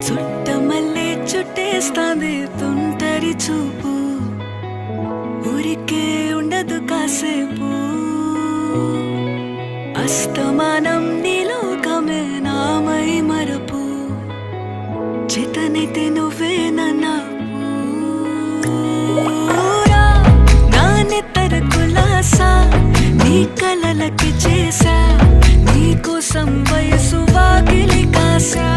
చుట్టమల్లే చుట్టేస్తాంది తుంటరి చూపు, ఊరికే ఉండదు కాసేపు. అస్తమానం నీలోకమే నామై మరపు, చేతనైతే నువ్వే నా నెత్తర కులాసా, నీ కలలకి చేసా, నీ కోసం వయసు వాకిలి కాసా.